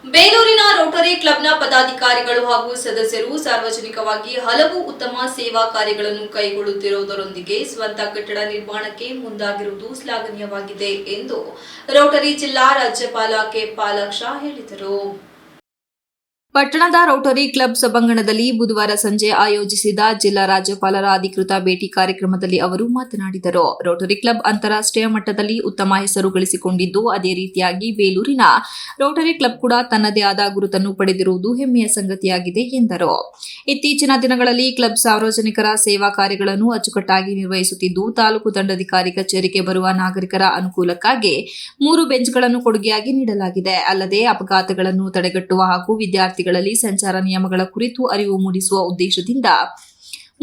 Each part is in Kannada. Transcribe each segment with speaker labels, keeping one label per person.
Speaker 1: ಬೇಲೂರಿನ ರೋಟರಿ ಕ್ಲಬ್ನ ಪದಾಧಿಕಾರಿಗಳು ಹಾಗೂ ಸದಸ್ಯರು ಸಾರ್ವಜನಿಕವಾಗಿ ಹಲವು ಉತ್ತಮ ಸೇವಾ ಕಾರ್ಯಗಳನ್ನು ಕೈಗೊಳ್ಳುತ್ತಿರುವುದರೊಂದಿಗೆ ಸ್ವಂತ ಕಟ್ಟಡ ನಿರ್ಮಾಣಕ್ಕೆ ಮುಂದಾಗಿರುವುದು ಶ್ಲಾಘನೀಯವಾಗಿದೆ ಎಂದು ರೋಟರಿ ಜಿಲ್ಲಾ ರಾಜ್ಯಪಾಲ ಕೆ ಪಾಲಾಕ್ಷ ಹೇಳಿದರು. ಪಟ್ಟಣದ ರೋಟರಿ ಕ್ಲಬ್ ಸಭಾಂಗಣದಲ್ಲಿ ಬುಧವಾರ ಸಂಜೆ ಆಯೋಜಿಸಿದ ಜಿಲ್ಲಾ ರಾಜ್ಯಪಾಲರ ಅಧಿಕೃತ ಭೇಟಿ ಕಾರ್ಯಕ್ರಮದಲ್ಲಿ ಅವರು ಮಾತನಾಡಿದರು. ರೋಟರಿ ಕ್ಲಬ್ ಅಂತಾರಾಷ್ಟ್ರೀಯ ಮಟ್ಟದಲ್ಲಿ ಉತ್ತಮ ಹೆಸರು ಗಳಿಸಿಕೊಂಡಿದ್ದು, ಅದೇ ರೀತಿಯಾಗಿ ಬೇಲೂರಿನ ರೋಟರಿ ಕ್ಲಬ್ ಕೂಡ ತನ್ನದೇ ಆದ ಗುರುತನ್ನು ಪಡೆದಿರುವುದು ಹೆಮ್ಮೆಯ ಸಂಗತಿಯಾಗಿದೆ ಎಂದರು. ಇತ್ತೀಚಿನ ದಿನಗಳಲ್ಲಿ ಕ್ಲಬ್ ಸಾರ್ವಜನಿಕರ ಸೇವಾ ಕಾರ್ಯಗಳನ್ನು ಅಚ್ಚುಕಟ್ಟಾಗಿ ನಿರ್ವಹಿಸುತ್ತಿದ್ದು, ತಾಲೂಕು ದಂಡಾಧಿಕಾರಿ ಕಚೇರಿಗೆ ಬರುವ ನಾಗರಿಕರ ಅನುಕೂಲಕ್ಕಾಗಿ 3 ಬೆಂಚ್ಗಳನ್ನು ಕೊಡುಗೆಯಾಗಿ ನೀಡಲಾಗಿದೆ. ಅಲ್ಲದೆ ಅಪಘಾತಗಳನ್ನು ತಡೆಗಟ್ಟುವ ಹಾಗೂ ವಿದ್ಯಾರ್ಥಿಗಳಲ್ಲಿ ಸಂಚಾರ ನಿಯಮಗಳ ಕುರಿತು ಅರಿವು ಮೂಡಿಸುವ ಉದ್ದೇಶದಿಂದ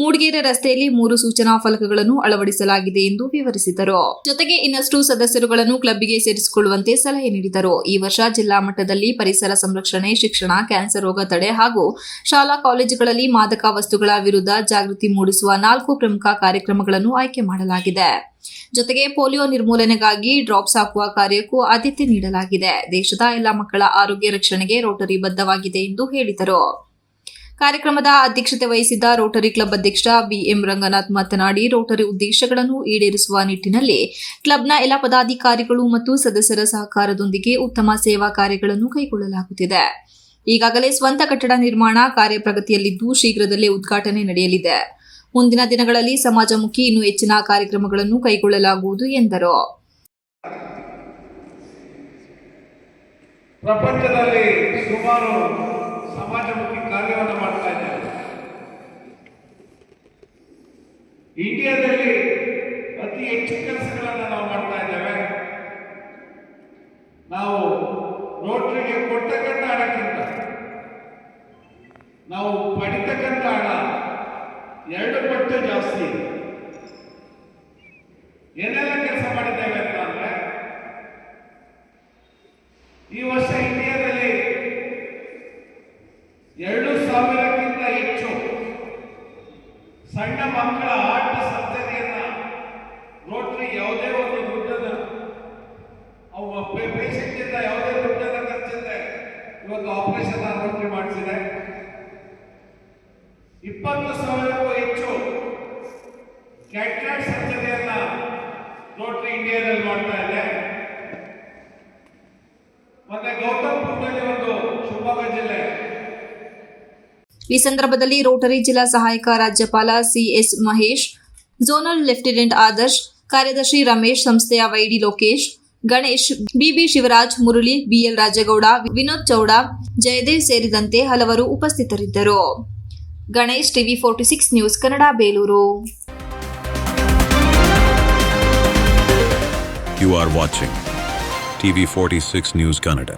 Speaker 1: ಮೂಡಿಗೆರೆ ರಸ್ತೆಯಲ್ಲಿ 3 ಸೂಚನಾ ಫಲಕಗಳನ್ನು ಅಳವಡಿಸಲಾಗಿದೆ ಎಂದು ವಿವರಿಸಿದರು. ಜೊತೆಗೆ ಇನ್ನಷ್ಟು ಸದಸ್ಯರುಗಳನ್ನು ಕ್ಲಬ್ಗೆ ಸೇರಿಸಿಕೊಳ್ಳುವಂತೆ ಸಲಹೆ ನೀಡಿದರು. ಈ ವರ್ಷ ಜಿಲ್ಲಾ ಮಟ್ಟದಲ್ಲಿ ಪರಿಸರ ಸಂರಕ್ಷಣೆ, ಶಿಕ್ಷಣ, ಕ್ಯಾನ್ಸರ್ ರೋಗ ತಡೆ ಹಾಗೂ ಶಾಲಾ ಕಾಲೇಜುಗಳಲ್ಲಿ ಮಾದಕ ವಸ್ತುಗಳ ವಿರುದ್ಧ ಜಾಗೃತಿ ಮೂಡಿಸುವ 4 ಪ್ರಮುಖ ಕಾರ್ಯಕ್ರಮಗಳನ್ನು ಆಯ್ಕೆ ಮಾಡಲಾಗಿದೆ. ಜೊತೆಗೆ ಪೋಲಿಯೋ ನಿರ್ಮೂಲನೆಗಾಗಿ ಡ್ರಾಪ್ಸ್ ಹಾಕುವ ಕಾರ್ಯಕ್ಕೂ ಆದ್ಯತೆ ನೀಡಲಾಗಿದೆ. ದೇಶದ ಎಲ್ಲ ಮಕ್ಕಳ ಆರೋಗ್ಯ ರಕ್ಷಣೆಗೆ ರೋಟರಿ ಬದ್ಧವಾಗಿದೆ ಎಂದು ಹೇಳಿದರು. ಕಾರ್ಯಕ್ರಮದ ಅಧ್ಯಕ್ಷತೆ ವಹಿಸಿದ್ದ ರೋಟರಿ ಕ್ಲಬ್ ಅಧ್ಯಕ್ಷ ಬಿಎಂ ರಂಗನಾಥ್ ಮಾತನಾಡಿ, ರೋಟರಿ ಉದ್ದೇಶಗಳನ್ನು ಈಡೇರಿಸುವ ನಿಟ್ಟಿನಲ್ಲಿ ಕ್ಲಬ್ನ ಎಲ್ಲ ಪದಾಧಿಕಾರಿಗಳು ಮತ್ತು ಸದಸ್ಯರ ಸಹಕಾರದೊಂದಿಗೆ ಉತ್ತಮ ಸೇವಾ ಕಾರ್ಯಗಳನ್ನು ಕೈಗೊಳ್ಳಲಾಗುತ್ತಿದೆ. ಈಗಾಗಲೇ ಸ್ವಂತ ಕಟ್ಟಡ ನಿರ್ಮಾಣ ಕಾರ್ಯ ಪ್ರಗತಿಯಲ್ಲಿದ್ದು, ಶೀಘ್ರದಲ್ಲೇ ಉದ್ಘಾಟನೆ ನಡೆಯಲಿದೆ. ಮುಂದಿನ ದಿನಗಳಲ್ಲಿ ಸಮಾಜಮುಖಿ ಇನ್ನೂ ಹೆಚ್ಚಿನ ಕಾರ್ಯಕ್ರಮಗಳನ್ನು ಕೈಗೊಳ್ಳಲಾಗುವುದು ಎಂದರು.
Speaker 2: ಪ್ರಪಂಚದಲ್ಲಿ ಸುಮಾರು ಸಮಾಜಮುಖಿ ಕಾರ್ಯವನ್ನು ಮಾಡ್ತಾ ಇದ್ದೇವೆ. ಇಂಡಿಯಾದಲ್ಲಿ ಅತಿ ಹೆಚ್ಚು ಕೆಲಸಗಳನ್ನು ನಾವು ಮಾಡ್ತಾ ಇದ್ದೇವೆ. ನಾವು ರೋಟರಿಗೆ ಕೊಟ್ಟಕ್ಕಂಥ ಹಣಕ್ಕಿಂತ ನಾವು ಪಡಿತಕ್ಕಂಥ ಹಣ 2 ಪಟ್ಟು ಜಾಸ್ತಿ. ಏನೆಲ್ಲ ಕೆಲಸ ಮಾಡಿದ್ದೇವೆ ಅಂತ ಅಂದ್ರೆ, ಈ ವರ್ಷ ಇಂಡಿಯಾದಲ್ಲಿ 2,000ಕ್ಕಿಂತ ಹೆಚ್ಚು ಸಣ್ಣ ಮಕ್ಕಳ ಆಟ ಸರ್ಜರಿಯನ್ನ ರೋಟರಿ ಯಾವುದೇ ಒಂದು ದುಡ್ಡನ್ನು ಪೇಷಂಟ್ ಯಾವುದೇ ದುಡ್ಡನ್ನು ಖರ್ಚಿದೆ ಇವತ್ತು ಆಪರೇಷನ್ ರೋಟರಿ ಮಾಡಿಸಿದೆ. 20,000ಕ್ಕೂ ಹೆಚ್ಚು ಕ್ಯಾಟ್ರಾಕ್ಟ್ ಸರ್ಜರಿಯನ್ನ ರೋಟರಿ ಇಂಡಿಯಾದಲ್ಲಿ ಮಾಡ್ತಾ ಇದೆ. ಮತ್ತೆ ಗೌತಮ್ಪುರದಲ್ಲಿ ಒಂದು ಶಿವಮೊಗ್ಗ ಜಿಲ್ಲೆ.
Speaker 1: ಈ ಸಂದರ್ಭದಲ್ಲಿ ರೋಟರಿ ಜಿಲ್ಲಾ ಸಹಾಯಕ ರಾಜ್ಯಪಾಲ CS Mahesh, zonal lieutenant Adarsh, ಕಾರ್ಯದರ್ಶಿ ರಮೇಶ್, ಸಂಸ್ಥೆಯ YD Lokesh, Ganesh, BB Shivaraj, Murali, BL Rajagowda, Vinod Chowda, Jayadev ಸೇರಿದಂತೆ ಹಲವರು ಉಪಸ್ಥಿತರಿದ್ದರು. Ganesh, TV 46 news Kannada, Belur.
Speaker 3: You are watching TV 46 News Kannada.